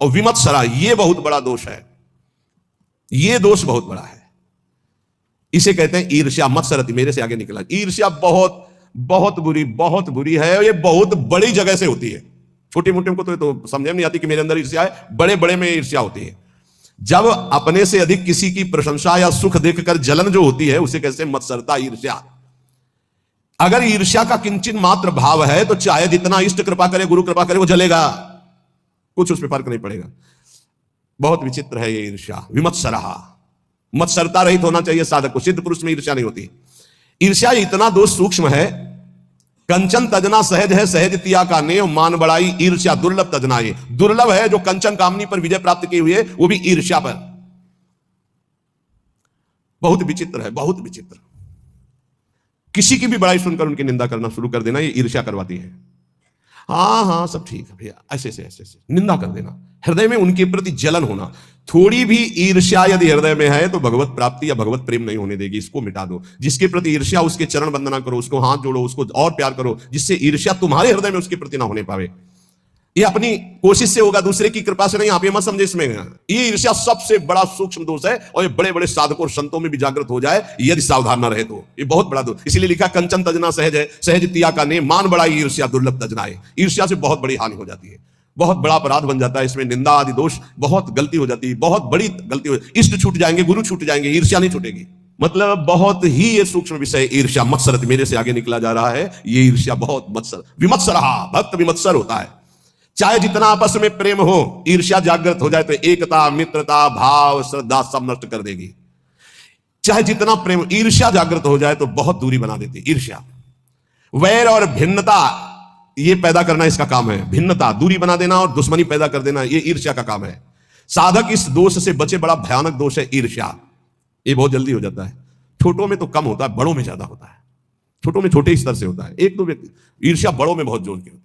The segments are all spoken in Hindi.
और विमत्सरा, ये बहुत बड़ा दोष है, ये दोष बहुत बड़ा है। इसे कहते हैं ईर्ष्या। मत्सरति, मेरे से आगे निकला। ईर्ष्या बहुत बहुत बुरी है। ये बहुत बड़ी जगह से होती है। छोटी मोटी को तो समझ में नहीं आती कि मेरे अंदर ईर्ष्या है, बड़े बड़े में ईर्ष्या होती है। जब अपने से अधिक किसी की प्रशंसा या सुख देखकर जलन जो होती है, उसे कहते हैं मत्सरता, ईर्ष्या। अगर ईर्ष्या का किंचित मात्र भाव है तो चाहे जितना इष्ट कृपा करे, गुरु कृपा करे, वो जलेगा, कुछ उसमें फर्क नहीं पड़ेगा। बहुत विचित्र है ये ईर्ष्या। विमत्सरहा, मत्सरता रहित होना चाहिए साधक को। सिद्ध पुरुष में ईर्ष्या नहीं होती। ईर्ष्या इतना दोष सूक्ष्म है। कंचन तजना सहज है, सहज तिया का नेव मान बड़ाई ईर्ष्या दुर्लभ तजना। ये दुर्लभ है जो कंचन कामनी पर विजय प्राप्त किए हुए, वो भी ईर्ष्या पर। बहुत विचित्र है, बहुत विचित्र। किसी की भी बड़ाई सुनकर उनकी निंदा करना शुरू कर देना, ये ईर्ष्या करवाती है। हाँ सब ठीक है भैया, ऐसे निंदा कर देना, हृदय में उनके प्रति जलन होना। थोड़ी भी ईर्ष्या यदि हृदय में है तो भगवत प्राप्ति या भगवत प्रेम नहीं होने देगी। इसको मिटा दो। जिसके प्रति ईर्ष्या, उसके चरण वंदना करो, उसको हाथ जोड़ो, उसको और प्यार करो, जिससे ईर्ष्या तुम्हारे हृदय में उसके प्रति ना होने पावे। ये अपनी कोशिश से होगा, दूसरे की कृपा से नहीं। आप ये मत समझे इसमें। ये ईर्ष्या सबसे बड़ा सूक्ष्म दोष है, और ये बड़े बड़े साधकों और संतों में भी जागृत हो जाए यदि सावधान न रहे तो। ये बहुत बड़ा दोष। इसलिए लिखा कंचन तजना सहज है, सहज तिया का नेम मान बड़ाई ईर्ष्या दुर्लभ तजनाए। ईर्ष्या से बहुत बड़ी हानि हो जाती है, बहुत बड़ा अपराध बन जाता है। इसमें निंदा आदि दोष, बहुत गलती हो जाती है, बहुत बड़ी गलती हो। इष्ट छूट जाएंगे, गुरु छूट जाएंगे, ईर्ष्या नहीं छूटेगी। मतलब बहुत ही ये सूक्ष्म विषय ईर्ष्या। मत्सरत, मेरे से आगे निकला जा रहा है। ये ईर्ष्या बहुत मत्सर। विमत्सरहा, भक्त विमत्सर होता है। चाहे जितना आपस में प्रेम हो, ईर्ष्या जागृत हो जाए तो एकता, मित्रता, भाव, श्रद्धा सब नष्ट कर देगी। चाहे जितना प्रेम, ईर्ष्या जागृत हो जाए तो बहुत दूरी बना देती ईर्ष्या। वैर और भिन्नता ये पैदा करना इसका काम है। भिन्नता, दूरी बना देना और दुश्मनी पैदा कर देना, ये ईर्ष्या का काम है। साधक इस दोष से बचे। बड़ा भयानक दोष है ईर्ष्या। ये बहुत जल्दी हो जाता है। छोटों में तो कम होता है, बड़ों में ज्यादा होता है। छोटों में छोटे स्तर से होता है। एक दो व्यक्ति, ईर्ष्या बड़ों में बहुत जोर की होती है।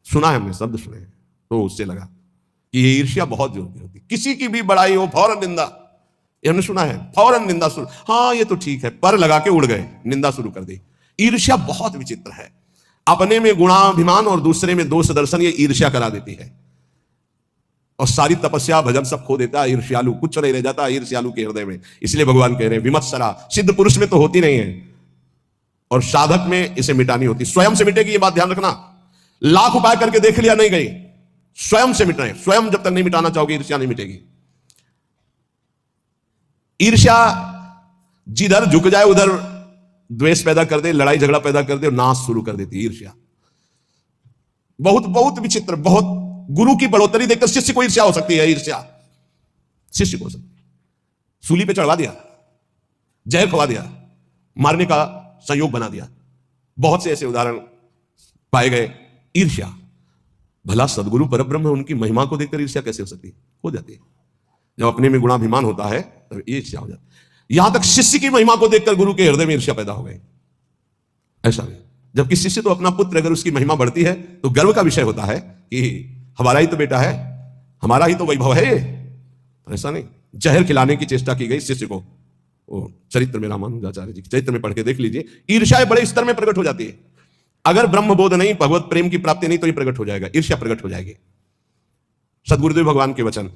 सुना है हमने, शब्द सुने तो उससे लगा कि ये ईर्ष्या बहुत जोर की होती है। किसी की भी बड़ाई हो, फौरन निंदा। ये हमने सुना है, फौरन निंदा शुरू। हाँ ये तो ठीक है, पर लगा के उड़ गए, निंदा शुरू कर दी। ईर्ष्या बहुत विचित्र है। अपने में गुणाभिमान और दूसरे में दोष दर्शन, ये ईर्ष्या करा देती है। और सारी तपस्या भजन सब खो देता है ईर्ष्यालु। कुछ नहीं रह जाता ईर्ष्यालु के हृदय में। इसलिए भगवान कह रहे हैं विमत्सरा। सिद्ध पुरुष में तो होती नहीं है, और साधक में इसे मिटानी होती। स्वयं से मिटेगी, ये बात ध्यान रखना। लाख उपाय करके देख लिया, नहीं गई। स्वयं से मिटाए। स्वयं जब तक नहीं मिटाना चाहोगे, ईर्ष्या नहीं मिटेगी। ईर्ष्या जिधर झुक जाए उधर द्वेष पैदा कर दे, लड़ाई झगड़ा पैदा कर दे और नाश शुरू कर देती ईर्ष्या। बहुत बहुत विचित्र। बहुत गुरु की बढ़ोतरी देखकर शिष्य को ईर्ष्या हो सकती है। ईर्ष्या शिष्य को हो सकती है। सूली पे चढ़वा दिया, जहर खवा दिया, मारने का संयोग बना दिया। बहुत से ऐसे उदाहरण पाए गए। ईर्ष्या, भला सदगुरु परब्रह्म है, उनकी महिमा को देखकर ईर्ष्या कैसे हो सकती है? हो जाती है। जब अपने में गुणाभिमान होता है तब ईर्ष्या हो जाती है। यहां तक शिष्य की महिमा को देखकर गुरु के हृदय में ईर्ष्या पैदा हो गई। ऐसा नहीं। जबकि शिष्य तो अपना पुत्र, अगर उसकी महिमा बढ़ती है तो गर्व का विषय होता है कि हमारा ही तो बेटा है, हमारा ही तो वैभव है। ऐसा नहीं। जहर खिलाने की चेष्टा की गई शिष्य को। वो चरित्र में रामानुजाचार्य जी के चरित्र में पढ़ के देख लीजिए। ईर्ष्या बड़े स्तर में प्रकट हो जाती है। अगर ब्रह्म बोध नहीं, भगवत प्रेम की प्राप्ति नहीं, तो ये प्रकट हो जाएगा, ईर्ष्या प्रकट हो जाएगी। सदगुरुदेव भगवान के वचन।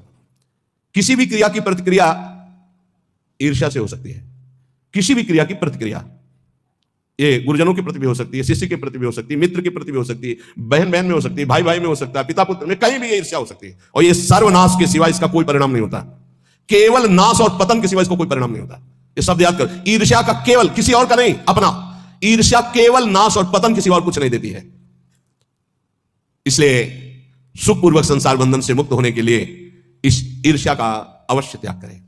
किसी भी क्रिया की प्रतिक्रिया ईर्ष्या से हो सकती है। किसी भी क्रिया की प्रतिक्रिया, ये गुरुजनों के प्रति भी हो सकती है, शिष्य के प्रति भी हो सकती है, मित्र के प्रति भी हो सकती है, बहन बहन में हो सकती है, भाई भाई में हो सकता है, पिता पुत्र में, कहीं भी ये ईर्ष्या हो सकती है। और ये सर्वनाश के सिवा इसका कोई परिणाम नहीं होता। केवल नाश और पतन के सिवा इसको कोई परिणाम नहीं होता। ये शब्द याद कर। ईर्ष्या का केवल, किसी और का नहीं, अपना। ईर्ष्या केवल नाश और पतन के सिवा और कुछ नहीं देती है। इसलिए सुखपूर्वक संसार बंधन से मुक्त होने के लिए इस ईर्ष्या का अवश्य त्याग करें।